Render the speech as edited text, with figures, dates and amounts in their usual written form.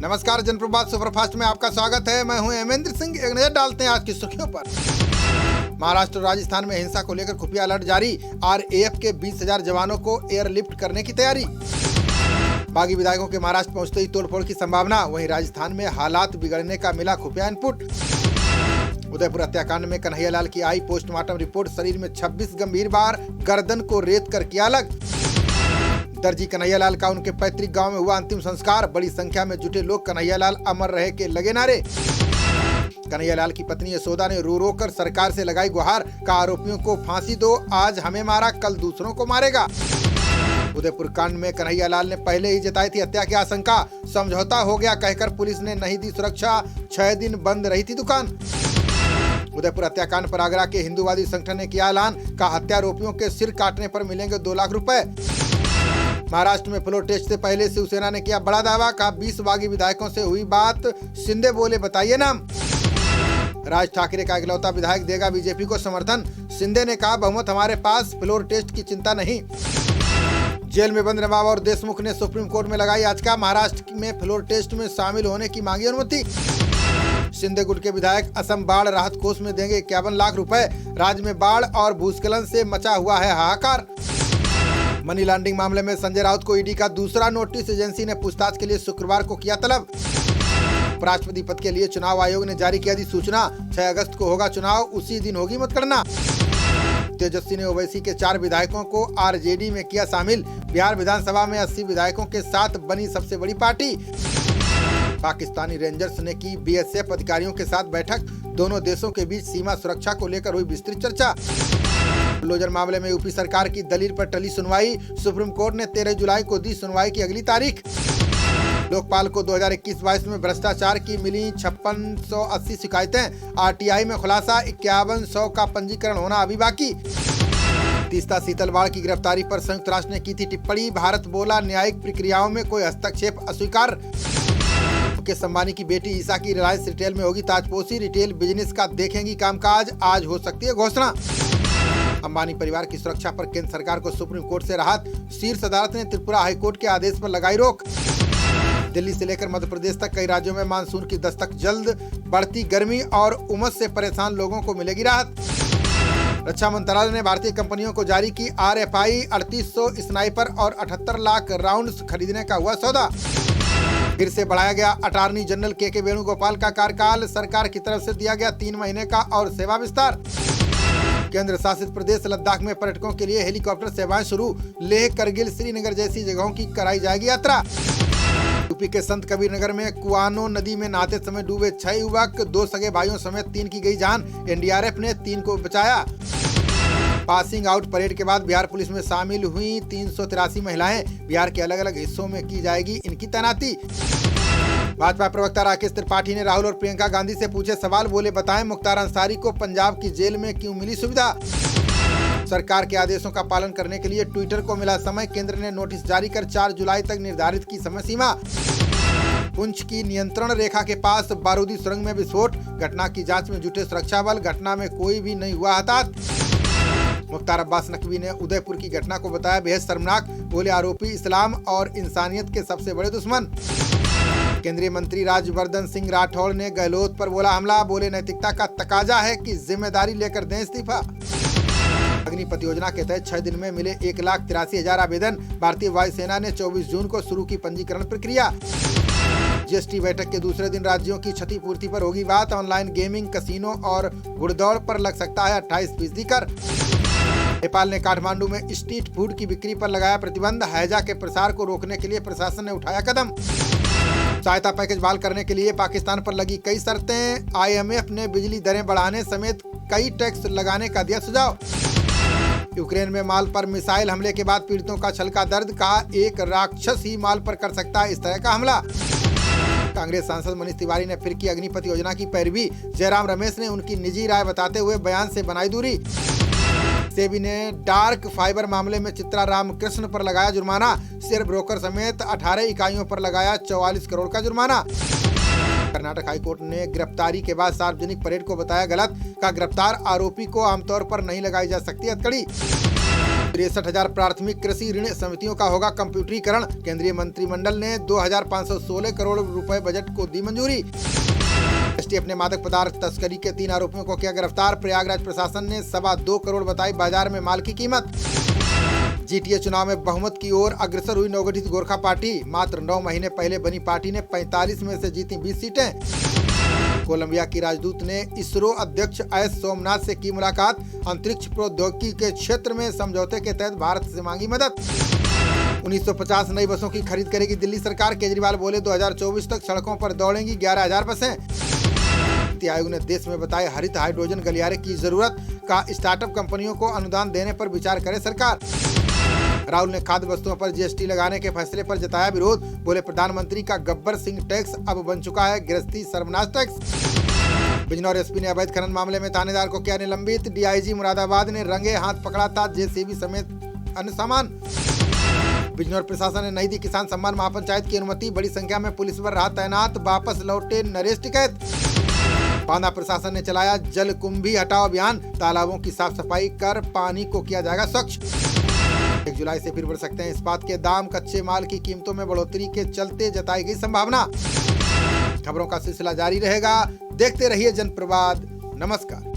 नमस्कार, जनप्रभात सुपरफास्ट में आपका स्वागत है। मैं हूं हेमेंद्र सिंह। एक नजर डालते हैं आज की सुर्खियों पर। महाराष्ट्र और राजस्थान में हिंसा को लेकर खुफिया अलर्ट जारी। आरएएफ के 20,000 जवानों को एयरलिफ्ट करने की तैयारी। बागी विधायकों के महाराष्ट्र पहुंचते ही तोड़फोड़ की संभावना। वहीं राजस्थान में हालात बिगड़ने का मिला खुफिया इनपुट। उदयपुर हत्याकांड में कन्हैयालाल की आई पोस्टमार्टम रिपोर्ट। शरीर में 26 गंभीर बार, गर्दन को रेत कर किया अलग। दर्जी कन्हैयालाल का उनके पैतृक गांव में हुआ अंतिम संस्कार। बड़ी संख्या में जुटे लोग कन्हैयालाल अमर रहे के लगे नारे। कन्हैयालाल की पत्नी यशोदा ने रो रो कर सरकार से लगाई गुहार। का आरोपियों को फांसी दो, आज हमें मारा कल दूसरों को मारेगा। उदयपुर कांड में कन्हैयालाल ने पहले ही जताई थी हत्या की आशंका। समझौता हो गया कहकर पुलिस ने नहीं दी सुरक्षा। 6 दिन बंद रही थी दुकान। उदयपुर हत्याकांड पर आगरा के हिंदूवादी संगठन ने किया ऐलान। का हत्यारोपियों के सिर काटने पर मिलेंगे 2 लाख रुपए। महाराष्ट्र में फ्लोर टेस्ट से पहले शिवसेना ने किया बड़ा दावा। का 20 बागी विधायकों से हुई बात। शिंदे बोले बताइए नाम। राज ठाकरे का इकलौता विधायक देगा बीजेपी को समर्थन। शिंदे ने कहा बहुमत हमारे पास, फ्लोर टेस्ट की चिंता नहीं। जेल में बंद नवाब और देशमुख ने सुप्रीम कोर्ट में लगाई याचिका। महाराष्ट्र में फ्लोर टेस्ट में शामिल होने की मांगी अनुमति। शिंदे गुट के विधायक असम बाढ़ राहत कोष में देंगे 51 लाख रुपए। राज्य में बाढ़ और भूस्खलन से मचा हुआ है हाहाकार। मनी लॉन्ड्रिंग मामले में संजय राउत को ईडी का दूसरा नोटिस। एजेंसी ने पूछताछ के लिए शुक्रवार को किया तलब। उपराष्ट्रपति पद के लिए चुनाव आयोग ने जारी किया अधिसूचना। 6 अगस्त को होगा चुनाव, उसी दिन होगी मतगणना। तेजस्वी ने ओवैसी के 4 विधायकों को आरजेडी में किया शामिल। बिहार विधानसभा में 80 विधायकों के साथ बनी सबसे बड़ी पार्टी। पाकिस्तानी रेंजर्स ने की बीएसएफ अधिकारियों के साथ बैठक। दोनों देशों के बीच सीमा सुरक्षा को लेकर हुई विस्तृत चर्चा। बुलडोजर मामले में यूपी सरकार की दलील पर टली सुनवाई। सुप्रीम कोर्ट ने 13 जुलाई को दी सुनवाई की अगली तारीख। लोकपाल को 2021-22 में भ्रष्टाचार की मिली 5680 शिकायतें। आरटीआई में खुलासा, 5100 का पंजीकरण होना अभी बाकी। तीस्ता सीतलवाड़ की गिरफ्तारी पर संयुक्त राष्ट्र ने की थी टिप्पणी। भारत बोला न्यायिक प्रक्रियाओं में कोई हस्तक्षेप अस्वीकार। मुकेश अंबानी की बेटी ईशा की रिलायंस रिटेल में होगी ताजपोशी। रिटेल बिजनेस का देखेंगी कामकाज, आज हो सकती है घोषणा। अंबानी परिवार की सुरक्षा पर केंद्र सरकार को सुप्रीम कोर्ट से राहत। शीर्ष अदालत ने त्रिपुरा हाईकोर्ट के आदेश पर लगाई रोक। दिल्ली से लेकर मध्य प्रदेश तक कई राज्यों में मानसून की दस्तक जल्द। बढ़ती गर्मी और उमस से परेशान लोगों को मिलेगी राहत। रक्षा मंत्रालय ने भारतीय कंपनियों को जारी की RFI। 3800 स्नाइपर और 78 लाख राउंड्स खरीदने का हुआ सौदा। फिर से बढ़ाया गया अटॉर्नी जनरल के वेणुगोपाल का कार्यकाल। सरकार की तरफ से दिया गया 3 महीने का और सेवा विस्तार। केंद्र शासित प्रदेश लद्दाख में पर्यटकों के लिए हेलीकॉप्टर सेवाएं शुरू। लेह, करगिल, श्रीनगर जैसी जगहों की कराई जाएगी यात्रा। यूपी के संत कबीर नगर में कुआनो नदी में नहाते समय डूबे 6 युवक। 2 सगे भाइयों समेत 3 की गई जान। एनडीआरएफ ने 3 को बचाया। पासिंग आउट परेड के बाद बिहार पुलिस में शामिल हुई 383 महिलाएं। बिहार के अलग अलग हिस्सों में की जाएगी इनकी तैनाती। भाजपा प्रवक्ता राकेश त्रिपाठी ने राहुल और प्रियंका गांधी से पूछे सवाल। बोले बताएं मुख्तार अंसारी को पंजाब की जेल में क्यों मिली सुविधा। सरकार के आदेशों का पालन करने के लिए ट्विटर को मिला समय। केंद्र ने नोटिस जारी कर 4 जुलाई तक निर्धारित की समय सीमा। पुंछ की नियंत्रण रेखा के पास बारूदी सुरंग में विस्फोट। घटना की जांच में जुटे सुरक्षा बल। घटना में कोई भी नहीं हुआ हताहत। मुख्तार अब्बास नकवी ने उदयपुर की घटना को बताया बेहद शर्मनाक। बोले आरोपी इस्लाम और इंसानियत के सबसे बड़े दुश्मन। केंद्रीय मंत्री राज्यवर्धन सिंह राठौड़ ने गहलोत पर बोला हमला। बोले नैतिकता का तकाजा है कि जिम्मेदारी लेकर दें इस्तीफा। अग्निपथ योजना के तहत 6 दिन में मिले 1,83,000 आवेदन। भारतीय वायुसेना ने 24 जून को शुरू की पंजीकरण प्रक्रिया। जीएसटी बैठक के दूसरे दिन राज्यों की क्षतिपूर्ति पर होगी बात। ऑनलाइन गेमिंग, कसिनो और घुड़दौड़ पर लग सकता है 28% कर। नेपाल ने काठमांडू में स्ट्रीट फूड की बिक्री पर लगाया प्रतिबंध। हैजा के प्रसार को रोकने के लिए प्रशासन ने उठाया कदम। सहायता पैकेज बहाल करने के लिए पाकिस्तान पर लगी कई शर्तें। IMF ने बिजली दरें बढ़ाने समेत कई टैक्स लगाने का दिया सुझाव। यूक्रेन में माल पर मिसाइल हमले के बाद पीड़ितों का छलका दर्द। कहा एक राक्षस ही माल पर कर सकता है इस तरह का हमला। कांग्रेस सांसद मनीष तिवारी ने फिर की अग्निपथ योजना की पैरवी। जयराम रमेश ने उनकी निजी राय बताते हुए बयान से बनाई दूरी। सेबी ने डार्क फाइबर मामले में चित्रा रामकृष्ण पर लगाया जुर्माना। शेयर ब्रोकर समेत 18 इकाइयों पर लगाया 44 करोड़ का जुर्माना। कर्नाटक हाईकोर्ट ने गिरफ्तारी के बाद सार्वजनिक परेड को बताया गलत। का गिरफ्तार आरोपी को आमतौर पर नहीं लगाई जा सकती हथकड़ी। 63,000 प्राथमिक कृषि ऋण समितियों का होगा कंप्यूटरीकरण। केंद्रीय मंत्रिमंडल ने 2,516 करोड़ रुपए बजट को दी मंजूरी। एसटीएफ ने मादक पदार्थ तस्करी के 3 आरोपियों को किया गिरफ्तार। प्रयागराज प्रशासन ने 2.25 करोड़ बताई बाजार में माल की कीमत। जीटीए चुनाव में बहुमत की ओर अग्रसर हुई नवगठित गोरखा पार्टी। मात्र 9 महीने पहले बनी पार्टी ने 45 में से जीती 20 सीटें। कोलंबिया की राजदूत ने इसरो अध्यक्ष एस सोमनाथ से की मुलाकात। अंतरिक्ष प्रौद्योगिकी के क्षेत्र में समझौते के तहत भारत से मांगी मदद। 1950 नई बसों की खरीद करेगी दिल्ली सरकार। केजरीवाल बोले 2024 तक सड़कों पर दौड़ेंगी 11,000 बसें। नीति आयोग ने देश में बताए हरित हाइड्रोजन गलियारे की जरूरत। का स्टार्टअप कंपनियों को अनुदान देने पर विचार करे सरकार। राहुल ने खाद्य वस्तुओं पर जीएसटी लगाने के फैसले पर जताया विरोध। बोले प्रधानमंत्री का गब्बर सिंह टैक्स अब बन चुका है गृहस्थी सर्वनाश टैक्स। बिजनौर एसपी ने अवैध खनन मामले में थानेदार को किया निलंबित। डीआईजी मुरादाबाद ने रंगे हाथ पकड़ा था जेसीबी समेत अन्य सामान। बिजनौर प्रशासन ने नहीं दी किसान सम्मान महापंचायत की अनुमति। बड़ी संख्या में पुलिस बल रहा तैनात। वापस लौटे नरेश टिकैत। बांदा प्रशासन ने चलाया जल कुंभी हटाओ अभियान। तालाबों की साफ सफाई कर पानी को किया जाएगा स्वच्छ। 1 जुलाई से फिर बढ़ सकते हैं इस्पात के दाम। कच्चे माल की कीमतों में बढ़ोतरी के चलते जताई गई संभावना। खबरों का सिलसिला जारी रहेगा। देखते रहिए जनप्रवाद। नमस्कार।